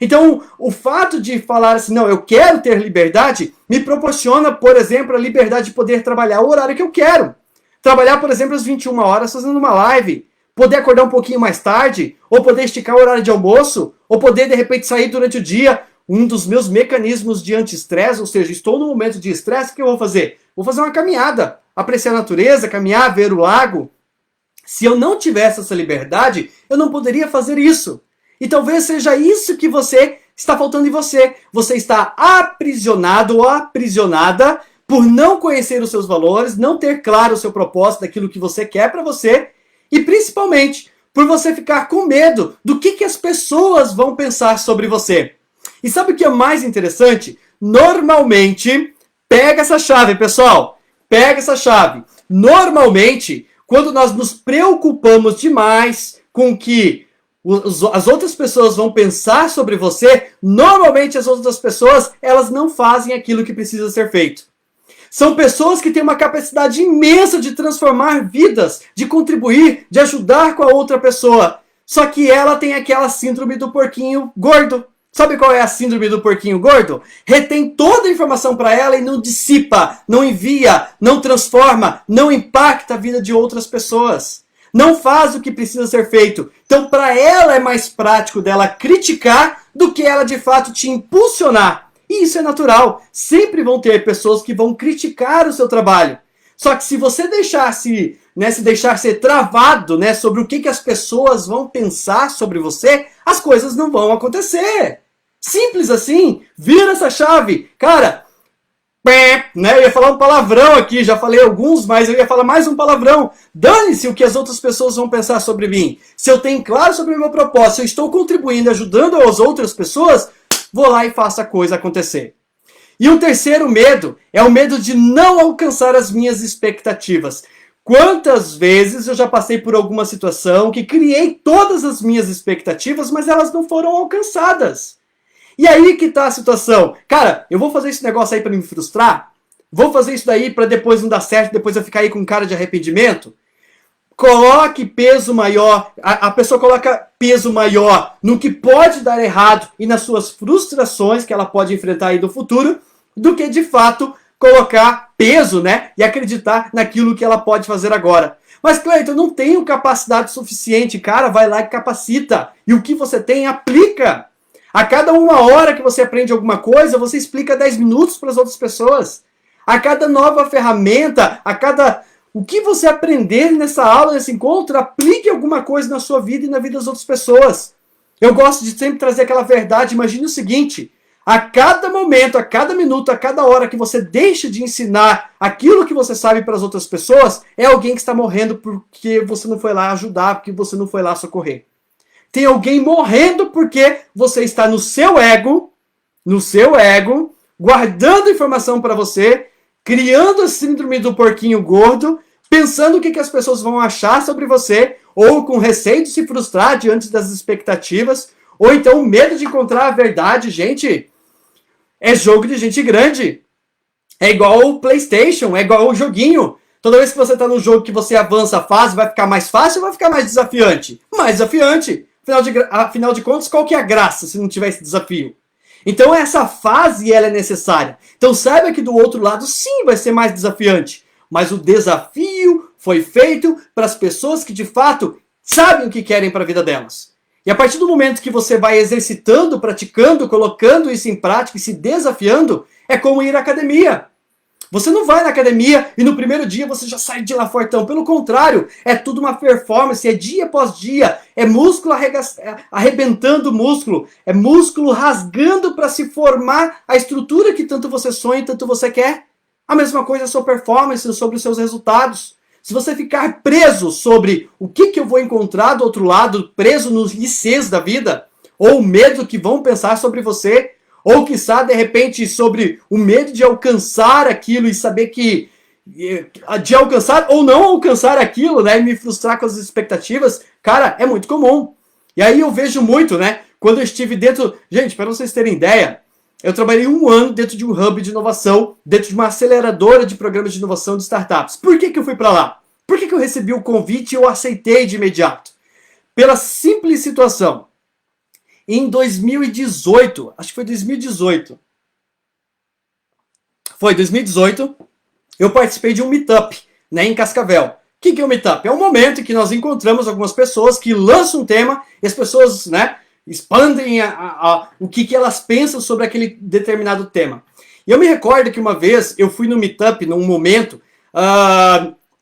Então, o fato de falar assim, não, eu quero ter liberdade, me proporciona, por exemplo, a liberdade de poder trabalhar o horário que eu quero. Trabalhar, por exemplo, às 21 horas fazendo uma live, poder acordar um pouquinho mais tarde, ou poder esticar o horário de almoço, ou poder, de repente, sair durante o dia. Um dos meus mecanismos de anti-estresse, ou seja, estou no momento de estresse, o que eu vou fazer? Vou fazer uma caminhada, apreciar a natureza, caminhar, ver o lago. Se eu não tivesse essa liberdade, eu não poderia fazer isso. E talvez seja isso que você está faltando em você. Você está aprisionado ou aprisionada por não conhecer os seus valores, não ter claro o seu propósito daquilo que você quer para você e principalmente por você ficar com medo do que as pessoas vão pensar sobre você. E sabe o que é mais interessante? Normalmente, pega essa chave, pessoal. Pega essa chave. Normalmente, quando nós nos preocupamos demais com que as outras pessoas vão pensar sobre você, normalmente as outras pessoas, elas não fazem aquilo que precisa ser feito. São pessoas que têm uma capacidade imensa de transformar vidas, de contribuir, de ajudar com a outra pessoa. Só que ela tem aquela síndrome do porquinho gordo. Sabe qual é a síndrome do porquinho gordo? Retém toda a informação para ela e não dissipa, não envia, não transforma, não impacta a vida de outras pessoas. Não faz o que precisa ser feito. Então, para ela é mais prático dela criticar do que ela de fato te impulsionar. E isso é natural. Sempre vão ter pessoas que vão criticar o seu trabalho. Só que se você deixar-se, né, se deixar ser travado, né, sobre o que as pessoas vão pensar sobre você, as coisas não vão acontecer. Simples assim. Vira essa chave. Cara, né, eu ia falar um palavrão aqui, já falei alguns, mas eu ia falar mais um palavrão. Dane-se o que as outras pessoas vão pensar sobre mim. Se eu tenho claro sobre o meu propósito, se eu estou contribuindo, ajudando as outras pessoas, vou lá e faço a coisa acontecer. E o terceiro medo é o medo de não alcançar as minhas expectativas. Quantas vezes eu já passei por alguma situação que criei todas as minhas expectativas, mas elas não foram alcançadas. E aí que tá a situação. Cara, eu vou fazer esse negócio aí para me frustrar? Vou fazer isso daí para depois não dar certo, depois eu ficar aí com cara de arrependimento? Coloque peso maior, a pessoa coloca peso maior no que pode dar errado e nas suas frustrações que ela pode enfrentar aí no futuro, do que de fato colocar peso, né, e acreditar naquilo que ela pode fazer agora. Mas, Cleiton, eu não tenho capacidade suficiente. Cara, vai lá e capacita. E o que você tem, aplica. A cada 1 hora que você aprende alguma coisa, você explica 10 minutos para as outras pessoas. A cada nova ferramenta, a cada... O que você aprender nessa aula, nesse encontro, aplique alguma coisa na sua vida e na vida das outras pessoas. Eu gosto de sempre trazer aquela verdade. Imagine o seguinte: a cada momento, a cada minuto, a cada hora que você deixa de ensinar aquilo que você sabe para as outras pessoas, é alguém que está morrendo porque você não foi lá ajudar, porque você não foi lá socorrer. Tem alguém morrendo porque você está no seu ego, guardando informação para você, criando a síndrome do porquinho gordo, pensando o que as pessoas vão achar sobre você, ou com receio de se frustrar diante das expectativas, ou então medo de encontrar a verdade. Gente, é jogo de gente grande. É igual o PlayStation, é igual o joguinho. Toda vez que você está num jogo que você avança a fase, vai ficar mais fácil ou vai ficar mais desafiante? Mais desafiante. Afinal de contas, qual que é a graça se não tiver esse desafio? Então essa fase ela é necessária. Então saiba que do outro lado sim vai ser mais desafiante. Mas o desafio foi feito para as pessoas que de fato sabem o que querem para a vida delas. E a partir do momento que você vai exercitando, praticando, colocando isso em prática e se desafiando, é como ir à academia. Você não vai na academia e no primeiro dia você já sai de lá fortão. Pelo contrário, é tudo uma performance, é dia após dia, é músculo arrebentando músculo, é músculo rasgando para se formar a estrutura que tanto você sonha e tanto você quer. A mesma coisa é a sua performance, sobre os seus resultados. Se você ficar preso sobre o que eu vou encontrar do outro lado, preso nos ICs da vida, ou o medo que vão pensar sobre você, ou quiçá, de repente, sobre o medo de alcançar aquilo e saber que... de alcançar ou não alcançar aquilo, né? E me frustrar com as expectativas, cara, é muito comum. E aí eu vejo muito, né? Quando eu estive dentro... Gente, para vocês terem ideia, eu trabalhei 1 ano dentro de um hub de inovação, dentro de uma aceleradora de programas de inovação de startups. Por que eu fui para lá? Por que eu recebi o convite e eu aceitei de imediato? Pela simples situação. Em 2018, acho que foi 2018. Foi 2018, eu participei de um meetup, né, em Cascavel. O que é um meetup? É um momento em que nós encontramos algumas pessoas que lançam um tema e as pessoas, né, expandem o que elas pensam sobre aquele determinado tema. E eu me recordo que uma vez eu fui no meetup, num momento,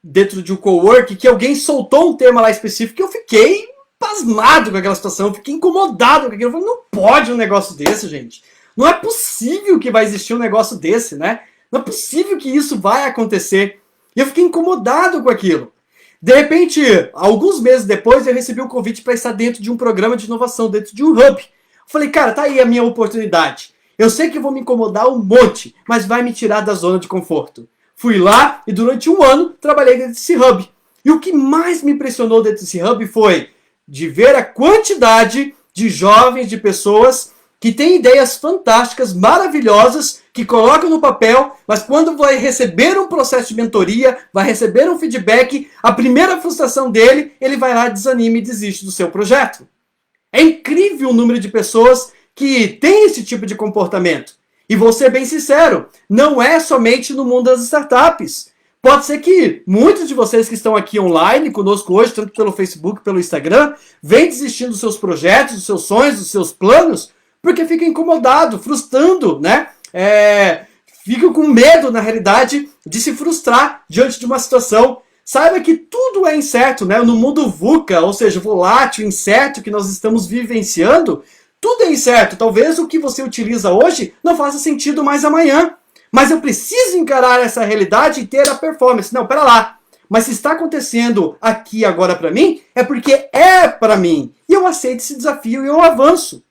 dentro de um cowork, que alguém soltou um tema lá específico e eu fiquei pasmado com aquela situação, fiquei incomodado com aquilo. Eu falei, não pode um negócio desse, gente. Não é possível que vai existir um negócio desse, né? Não é possível que isso vai acontecer. E eu fiquei incomodado com aquilo. De repente, alguns meses depois, eu recebi um convite para estar dentro de um programa de inovação, dentro de um hub. Eu falei, cara, tá aí a minha oportunidade. Eu sei que eu vou me incomodar um monte, mas vai me tirar da zona de conforto. Fui lá e durante 1 ano trabalhei dentro desse hub. E o que mais me impressionou dentro desse hub foi de ver a quantidade de jovens, de pessoas que têm ideias fantásticas, maravilhosas, que colocam no papel, mas quando vai receber um processo de mentoria, vai receber um feedback, a primeira frustração dele, ele vai lá, desanima e desiste do seu projeto. É incrível o número de pessoas que têm esse tipo de comportamento. E vou ser bem sincero, não é somente no mundo das startups. Pode ser que muitos de vocês que estão aqui online conosco hoje, tanto pelo Facebook, pelo Instagram, venham desistindo dos seus projetos, dos seus sonhos, dos seus planos, porque fica incomodado, frustrando, né? ficam com medo, na realidade, de se frustrar diante de uma situação. Saiba que tudo é incerto, né? No mundo VUCA, ou seja, volátil, incerto que nós estamos vivenciando, tudo é incerto. Talvez o que você utiliza hoje não faça sentido mais amanhã. Mas eu preciso encarar essa realidade e ter a performance. Não, pera lá. Mas se está acontecendo aqui agora para mim, é porque é para mim. E eu aceito esse desafio e eu avanço.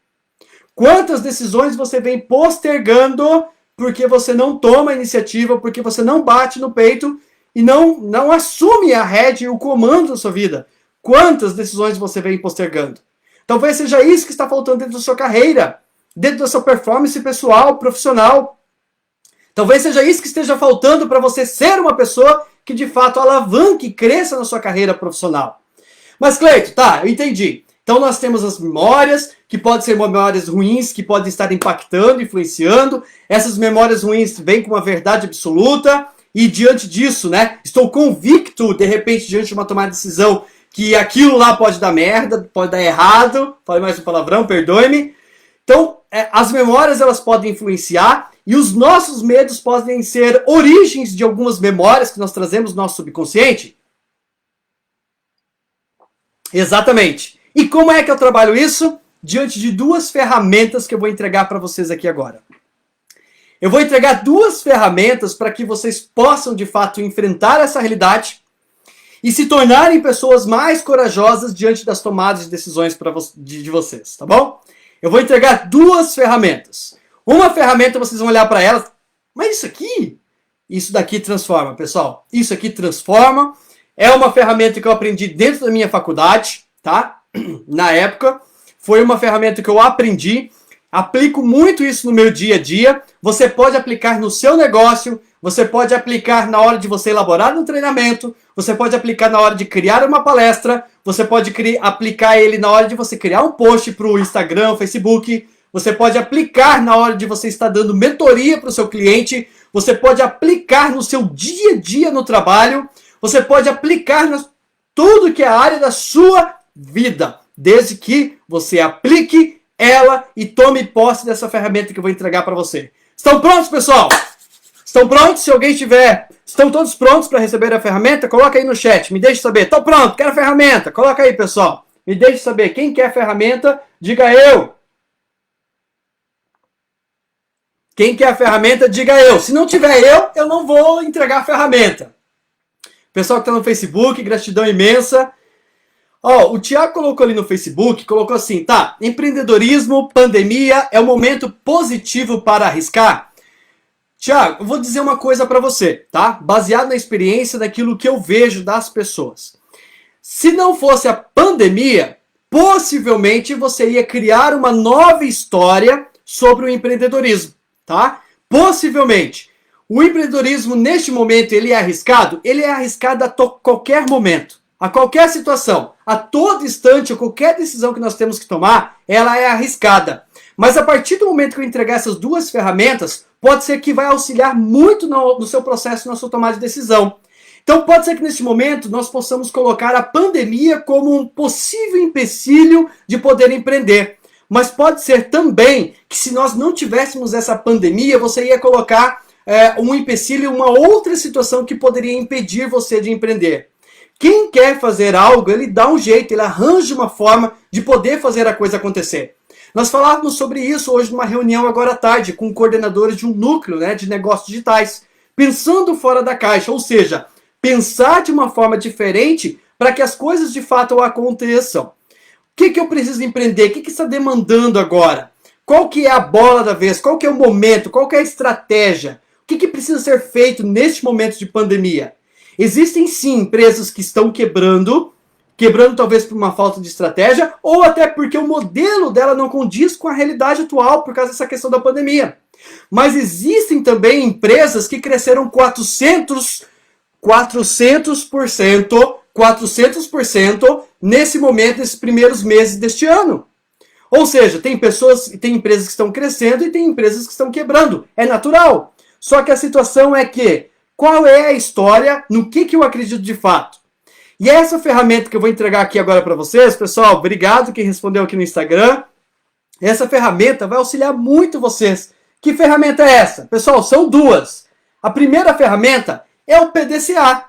Quantas decisões você vem postergando porque você não toma a iniciativa, porque você não bate no peito e não assume a rédea e o comando da sua vida? Quantas decisões você vem postergando? Talvez seja isso que está faltando dentro da sua carreira, dentro da sua performance pessoal, profissional. Talvez seja isso que esteja faltando para você ser uma pessoa que de fato alavanque e cresça na sua carreira profissional. Mas, Cleito, tá, eu entendi. Então nós temos as memórias, que podem ser memórias ruins, que podem estar impactando, influenciando. Essas memórias ruins vêm com uma verdade absoluta. E diante disso, né, estou convicto, de repente, diante de uma tomada de decisão, que aquilo lá pode dar merda, pode dar errado. Falei mais um palavrão, perdoe-me. Então, as memórias, elas podem influenciar. E os nossos medos podem ser origens de algumas memórias que nós trazemos no nosso subconsciente. Exatamente. E como é que eu trabalho isso? Diante de duas ferramentas que eu vou entregar para vocês aqui agora. Eu vou entregar duas ferramentas para que vocês possam, de fato, enfrentar essa realidade e se tornarem pessoas mais corajosas diante das tomadas de decisões de vocês, tá bom? Eu vou entregar duas ferramentas. Uma ferramenta, vocês vão olhar para ela, mas isso daqui transforma, pessoal. Isso aqui transforma. É uma ferramenta que eu aprendi dentro da minha faculdade, tá? Na época, foi uma ferramenta que eu aprendi. Aplico muito isso no meu dia a dia. Você pode aplicar no seu negócio, você pode aplicar na hora de você elaborar um treinamento, você pode aplicar na hora de criar uma palestra, você pode aplicar ele na hora de você criar um post para o Instagram, Facebook. Você pode aplicar na hora de você estar dando mentoria para o seu cliente. Você pode aplicar no seu dia a dia no trabalho. Você pode aplicar em tudo que é a área da sua vida. Desde que você aplique ela e tome posse dessa ferramenta que eu vou entregar para você. Estão prontos, pessoal? Estão prontos? Se alguém estiver... Estão todos prontos para receber a ferramenta? Coloca aí no chat. Me deixe saber. Estou pronto. Quero a ferramenta. Coloca aí, pessoal. Me deixe saber. Quem quer a ferramenta, diga eu. Quem quer a ferramenta, diga eu. Se não tiver eu não vou entregar a ferramenta. Pessoal que está no Facebook, gratidão imensa. O Thiago colocou ali no Facebook, colocou assim, tá, empreendedorismo, pandemia, é um momento positivo para arriscar? Thiago, eu vou dizer uma coisa para você, tá? Baseado na experiência daquilo que eu vejo das pessoas. Se não fosse a pandemia, possivelmente você ia criar uma nova história sobre o empreendedorismo. Tá? Possivelmente. O empreendedorismo, neste momento, ele é arriscado? Ele é arriscado a qualquer momento, a qualquer situação, a todo instante, a qualquer decisão que nós temos que tomar, ela é arriscada. Mas a partir do momento que eu entregar essas duas ferramentas, pode ser que vai auxiliar muito no seu processo, na sua tomada de decisão. Então pode ser que neste momento nós possamos colocar a pandemia como um possível empecilho de poder empreender. Mas pode ser também que se nós não tivéssemos essa pandemia, você ia colocar um empecilho, uma outra situação que poderia impedir você de empreender. Quem quer fazer algo, ele dá um jeito, ele arranja uma forma de poder fazer a coisa acontecer. Nós falávamos sobre isso hoje numa reunião agora à tarde com coordenadores de um núcleo, né, de negócios digitais, pensando fora da caixa, ou seja, pensar de uma forma diferente para que as coisas de fato aconteçam. O que eu preciso empreender? O que está demandando agora? Qual que é a bola da vez? Qual que é o momento? Qual que é a estratégia? O que precisa ser feito neste momento de pandemia? Existem sim empresas que estão quebrando talvez por uma falta de estratégia, ou até porque o modelo dela não condiz com a realidade atual por causa dessa questão da pandemia. Mas existem também empresas que cresceram 400% nesse momento, nesses primeiros meses deste ano. Ou seja, tem empresas que estão crescendo e tem empresas que estão quebrando. É natural. Só que a situação é que, qual é a história, no que eu acredito de fato? E essa ferramenta que eu vou entregar aqui agora para vocês, pessoal, obrigado quem respondeu aqui no Instagram. Essa ferramenta vai auxiliar muito vocês Que ferramenta é essa? Pessoal, são duas. A primeira ferramenta é o PDCA.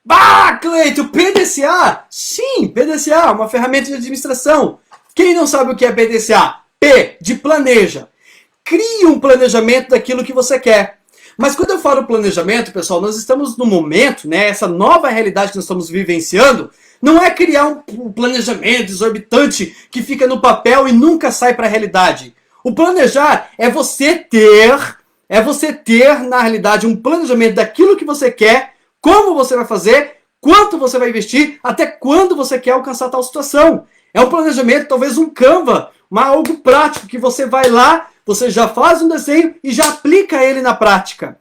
Ah, Cleito, PDCA? Sim, PDCA, uma ferramenta de administração. Quem não sabe o que é PDCA? P, de planeja. Crie um planejamento daquilo que você quer. Mas quando eu falo planejamento, pessoal, nós estamos no momento, né, essa nova realidade que nós estamos vivenciando, não é criar um planejamento exorbitante que fica no papel e nunca sai para a realidade. O planejar é você ter, na realidade, um planejamento daquilo que você quer, como você vai fazer, quanto você vai investir, até quando você quer alcançar tal situação. É um planejamento, talvez um Canva, algo prático que você vai lá, você já faz um desenho e já aplica ele na prática.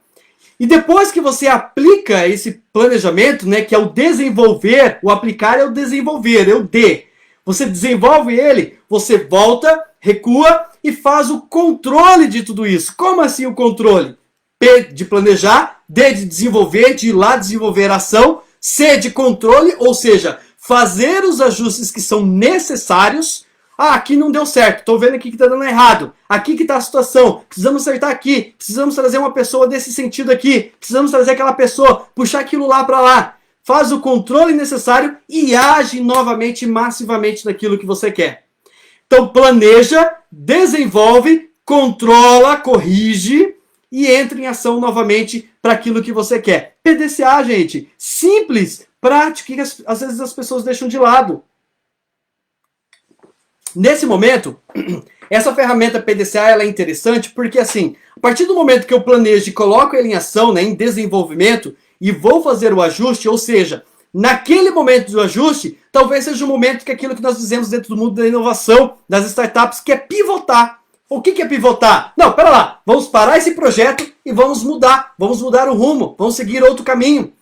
E depois que você aplica esse planejamento, né, que é o desenvolver, o aplicar é o desenvolver, é o D. Você desenvolve ele, você volta, recua e faz o controle de tudo isso. Como assim o controle? P de planejar, D de desenvolver, de ir lá desenvolver a ação, C de controle, ou seja, fazer os ajustes que são necessários. Ah, aqui não deu certo, estou vendo aqui que está dando errado. Aqui que está a situação, precisamos acertar aqui, precisamos trazer uma pessoa desse sentido aqui, precisamos trazer aquela pessoa, puxar aquilo lá para lá. Faz o controle necessário e age novamente, massivamente naquilo que você quer. Então planeja, desenvolve, controla, corrige e entra em ação novamente para aquilo que você quer. PDCA, gente, simples, prático, que às vezes as pessoas deixam de lado. Nesse momento, essa ferramenta PDCA ela é interessante porque, assim, a partir do momento que eu planejo e coloco ele em ação, né, em desenvolvimento, e vou fazer o ajuste, ou seja, naquele momento do ajuste, talvez seja o momento que aquilo que nós dizemos dentro do mundo da inovação, das startups, que é pivotar. O que é pivotar? Não, pera lá, vamos parar esse projeto e vamos mudar o rumo, vamos seguir outro caminho.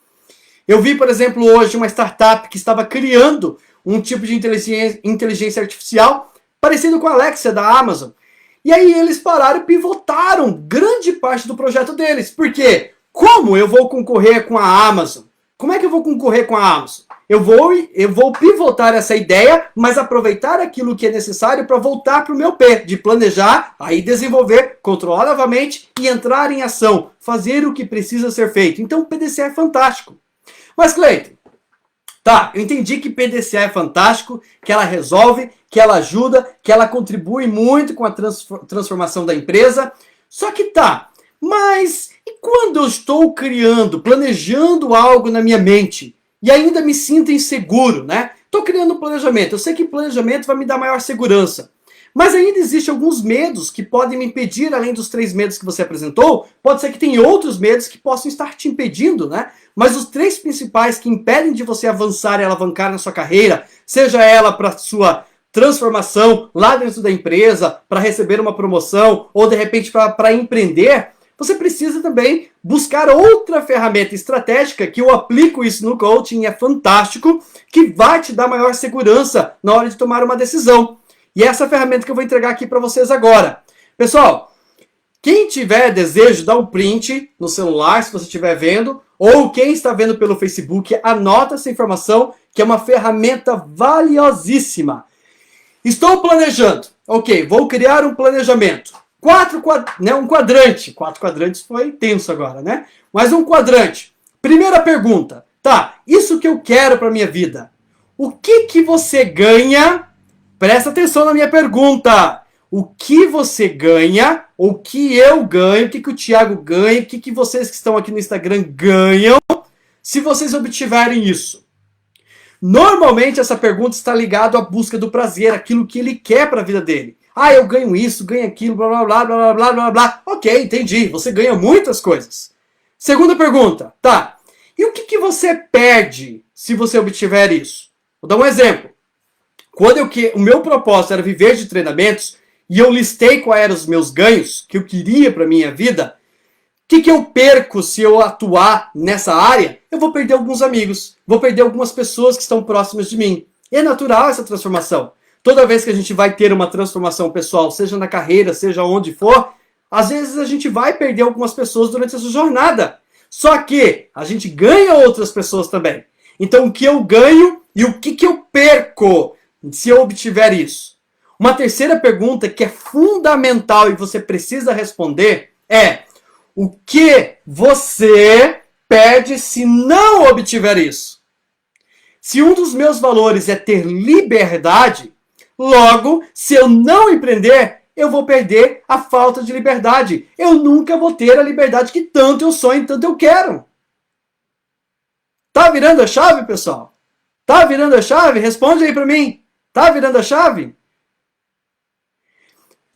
Eu vi, por exemplo, hoje uma startup que estava criando um tipo de inteligência artificial parecido com a Alexa da Amazon. E aí eles pararam e pivotaram grande parte do projeto deles. Por quê? Como eu vou concorrer com a Amazon? Como é que eu vou concorrer com a Amazon? Eu vou pivotar essa ideia, mas aproveitar aquilo que é necessário para voltar para o meu P, de planejar, aí desenvolver, controlar novamente e entrar em ação, fazer o que precisa ser feito. Então o PDCA é fantástico. Mas, Cleiton, tá, eu entendi que PDCA é fantástico, que ela resolve, que ela ajuda, que ela contribui muito com a transformação da empresa. Só que tá, mas e quando eu estou planejando algo na minha mente e ainda me sinto inseguro, né? Estou criando um planejamento, eu sei que planejamento vai me dar maior segurança. Mas ainda existem alguns medos que podem me impedir, além dos 3 medos que você apresentou, pode ser que tenha outros medos que possam estar te impedindo, né? Mas os 3 principais que impedem de você avançar e alavancar na sua carreira, seja ela para sua transformação lá dentro da empresa, para receber uma promoção, ou de repente para empreender, você precisa também buscar outra ferramenta estratégica, que eu aplico isso no coaching, é fantástico, que vai te dar maior segurança na hora de tomar uma decisão. E é essa ferramenta que eu vou entregar aqui para vocês agora. Pessoal, quem tiver desejo, dá um print no celular, se você estiver vendo, ou quem está vendo pelo Facebook, anota essa informação, que é uma ferramenta valiosíssima. Estou planejando. Ok, vou criar um planejamento. Um quadrante. 4 quadrantes foi tenso agora, né? Mas um quadrante. Primeira pergunta. Tá, isso que eu quero para minha vida. O que você ganha? Presta atenção na minha pergunta. O que você ganha? O que eu ganho? O que o Thiago ganha? O que vocês que estão aqui no Instagram ganham se vocês obtiverem isso? Normalmente essa pergunta está ligada à busca do prazer, aquilo que ele quer para a vida dele. Ah, eu ganho isso, ganho aquilo, blá, blá, blá, blá, blá, blá, blá. Ok, entendi. Você ganha muitas coisas. Segunda pergunta. Tá. E o que você perde se você obtiver isso? Vou dar um exemplo. Quando o meu propósito era viver de treinamentos e eu listei quais eram os meus ganhos que eu queria para minha vida, o que eu perco se eu atuar nessa área? Eu vou perder alguns amigos, vou perder algumas pessoas que estão próximas de mim. É natural essa transformação. Toda vez que a gente vai ter uma transformação pessoal, seja na carreira, seja onde for, às vezes a gente vai perder algumas pessoas durante essa jornada. Só que a gente ganha outras pessoas também. Então o que eu ganho e o que eu perco se eu obtiver isso? Uma terceira pergunta que é fundamental e você precisa responder é o que você perde se não obtiver isso. Se um dos meus valores é ter liberdade, logo, se eu não empreender, eu vou perder a falta de liberdade. Eu nunca vou ter a liberdade que tanto eu sonho, tanto eu quero. Tá virando a chave, pessoal? Tá virando a chave? Responde aí pra mim. Tá virando a chave?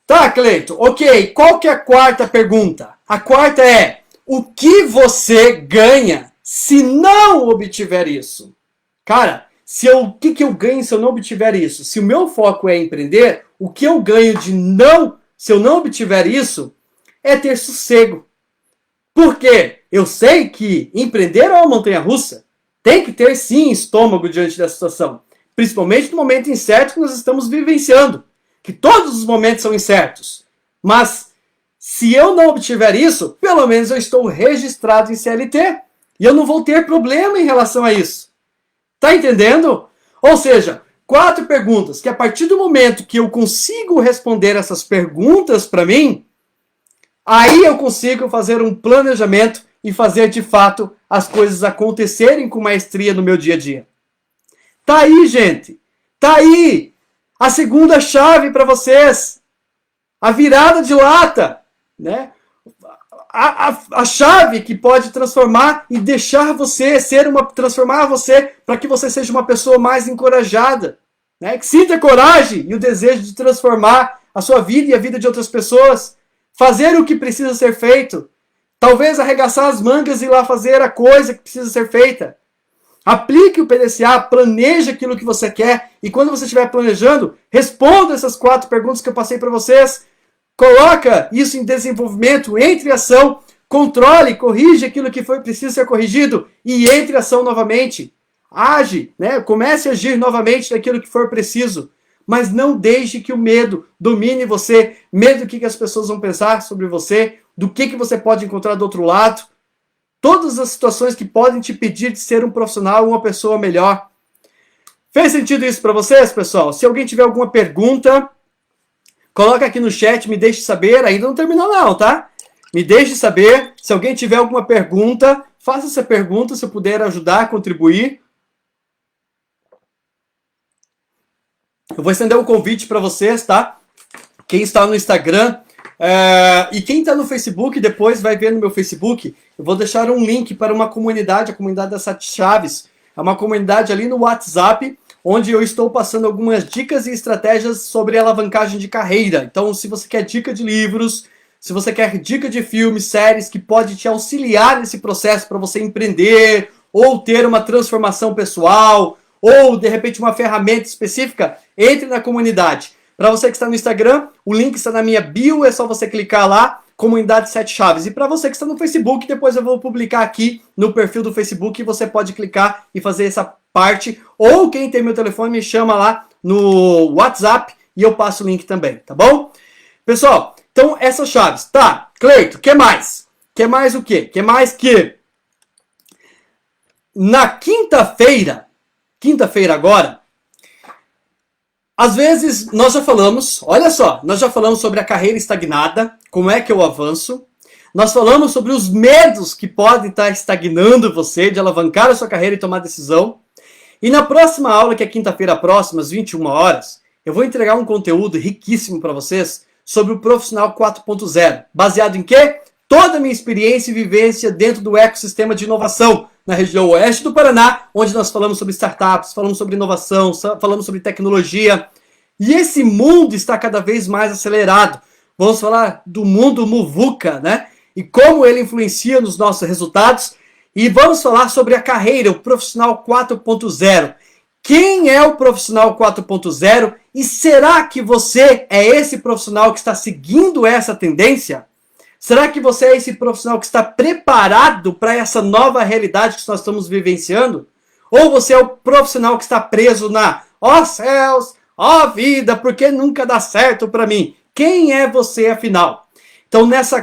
Tá, Cleito. Ok. Qual que é a quarta pergunta? A quarta é: o que você ganha se não obtiver isso? Cara, o que eu ganho se eu não obtiver isso? Se o meu foco é empreender, o que eu ganho se eu não obtiver isso, é ter sossego. Por quê? Eu sei que empreender é uma montanha-russa. Tem que ter, sim, estômago diante da situação. Principalmente no momento incerto que nós estamos vivenciando. Que todos os momentos são incertos. Mas, se eu não obtiver isso, pelo menos eu estou registrado em CLT. E eu não vou ter problema em relação a isso. Tá entendendo? Ou seja, 4 perguntas que a partir do momento que eu consigo responder essas perguntas para mim, aí eu consigo fazer um planejamento e fazer de fato as coisas acontecerem com maestria no meu dia a dia. Tá aí, gente. Tá aí a segunda chave para vocês. A virada de lata, né? A chave que pode transformar e deixar você transformar você para que você seja uma pessoa mais encorajada, né? Que sinta coragem e o desejo de transformar a sua vida e a vida de outras pessoas, fazer o que precisa ser feito, talvez arregaçar as mangas e ir lá fazer a coisa que precisa ser feita. Aplique o PDCA, planeje aquilo que você quer e quando você estiver planejando, responda essas 4 perguntas que eu passei para vocês. Coloca isso em desenvolvimento, entre em ação, controle, corrige aquilo que precisa ser corrigido e entre em ação novamente. Age, né? Comece a agir novamente naquilo que for preciso. Mas não deixe que o medo domine você. Medo do que as pessoas vão pensar sobre você, do que você pode encontrar do outro lado. Todas as situações que podem te impedir de ser um profissional, uma pessoa melhor. Fez sentido isso para vocês, pessoal? Se alguém tiver alguma pergunta, coloca aqui no chat, me deixe saber. Ainda não terminou não, tá? Me deixe saber. Se alguém tiver alguma pergunta, faça essa pergunta, se eu puder ajudar, contribuir. Eu vou estender um convite para vocês, tá? Quem está no Instagram e quem está no Facebook, depois vai ver no meu Facebook. Eu vou deixar um link para uma comunidade, a comunidade das 7 chaves. É uma comunidade ali no WhatsApp, onde eu estou passando algumas dicas e estratégias sobre alavancagem de carreira. Então, se você quer dica de livros, se você quer dica de filmes, séries que pode te auxiliar nesse processo para você empreender ou ter uma transformação pessoal ou, de repente, uma ferramenta específica, entre na comunidade. Para você que está no Instagram, o link está na minha bio, é só você clicar lá, Comunidade 7 Chaves. E para você que está no Facebook, depois eu vou publicar aqui no perfil do Facebook e você pode clicar e fazer essa parte. Ou quem tem meu telefone me chama lá no WhatsApp e eu passo o link também, tá bom? Pessoal, então essas chaves. Tá, Cleito, o que mais? Que mais o quê? Que mais que na quinta-feira agora, às vezes nós já falamos, olha só, nós já falamos sobre a carreira estagnada, como é que eu avanço. Nós falamos sobre os medos que podem estar estagnando você de alavancar a sua carreira e tomar decisão. E na próxima aula, que é quinta-feira próxima, às 21 horas, eu vou entregar um conteúdo riquíssimo para vocês sobre o Profissional 4.0. Baseado em quê? Toda a minha experiência e vivência dentro do ecossistema de inovação na região oeste do Paraná, onde nós falamos sobre startups, falamos sobre inovação, falamos sobre tecnologia. E esse mundo está cada vez mais acelerado. Vamos falar do mundo muvuca, né? E como ele influencia nos nossos resultados. E vamos falar sobre a carreira, o Profissional 4.0. Quem é o Profissional 4.0? E será que você é esse profissional que está seguindo essa tendência? Será que você é esse profissional que está preparado para essa nova realidade que nós estamos vivenciando? Ou você é o profissional que está preso na ó céus, ó vida, porque nunca dá certo para mim? Quem é você afinal? Então nessa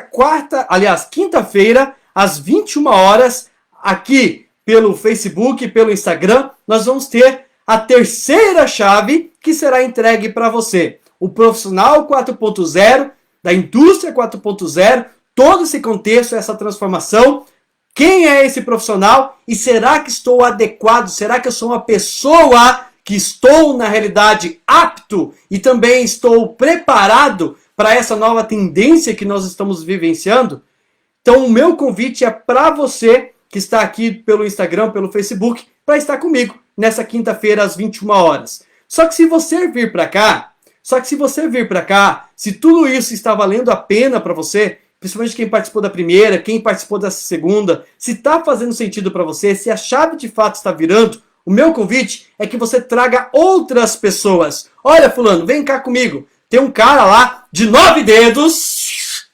quinta-feira, às 21 horas, aqui pelo Facebook e pelo Instagram, nós vamos ter a terceira chave que será entregue para você. O Profissional 4.0, da Indústria 4.0, todo esse contexto, essa transformação. Quem é esse profissional? E será que estou adequado? Será que eu sou uma pessoa que estou, na realidade, apto e também estou preparado para essa nova tendência que nós estamos vivenciando? Então, o meu convite é para você que está aqui pelo Instagram, pelo Facebook, para estar comigo nessa quinta-feira às 21 horas. Só que se você vir para cá, se tudo isso está valendo a pena para você, principalmente quem participou da primeira, quem participou dessa segunda, se está fazendo sentido para você, se a chave de fato está virando, o meu convite é que você traga outras pessoas. Olha, fulano, vem cá comigo. Tem um cara lá de 9 dedos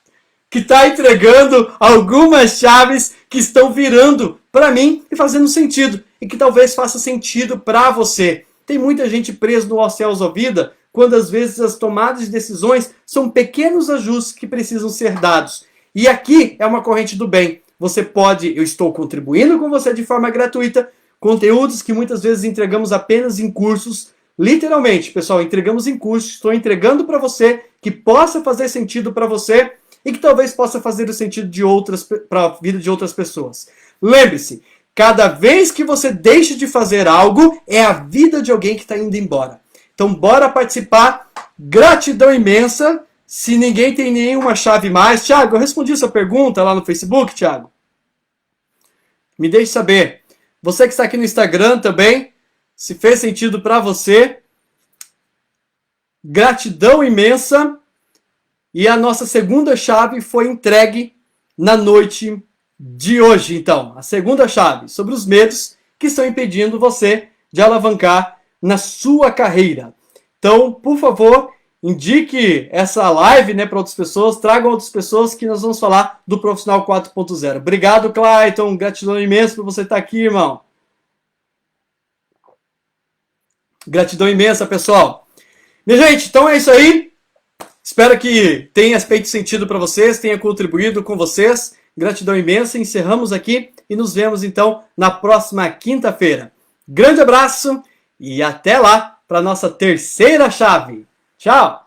que está entregando algumas chaves que estão virando para mim e fazendo sentido. E que talvez faça sentido para você. Tem muita gente presa no céus ou vida, quando às vezes as tomadas de decisões são pequenos ajustes que precisam ser dados. E aqui é uma corrente do bem. Você pode, eu estou contribuindo com você de forma gratuita, conteúdos que muitas vezes entregamos apenas em cursos, literalmente, pessoal, entregamos em cursos, estou entregando para você que possa fazer sentido para você e que talvez possa fazer o sentido para a vida de outras pessoas. Lembre-se, cada vez que você deixa de fazer algo, é a vida de alguém que está indo embora. Então, bora participar. Gratidão imensa. Se ninguém tem nenhuma chave mais. Thiago, eu respondi sua pergunta lá no Facebook, Thiago? Me deixe saber. Você que está aqui no Instagram também, se fez sentido para você. Gratidão imensa. E a nossa segunda chave foi entregue na noite de hoje, então. A segunda chave, sobre os medos que estão impedindo você de alavancar na sua carreira. Então, por favor, indique essa live, né, para outras pessoas, tragam outras pessoas que nós vamos falar do Profissional 4.0. Obrigado, Clayton. Gratidão imensa por você estar aqui, irmão. Gratidão imensa, pessoal. Minha gente, então é isso aí. Espero que tenha feito sentido para vocês, tenha contribuído com vocês. Gratidão imensa. Encerramos aqui e nos vemos, então, na próxima quinta-feira. Grande abraço. E até lá para a nossa terceira chave. Tchau!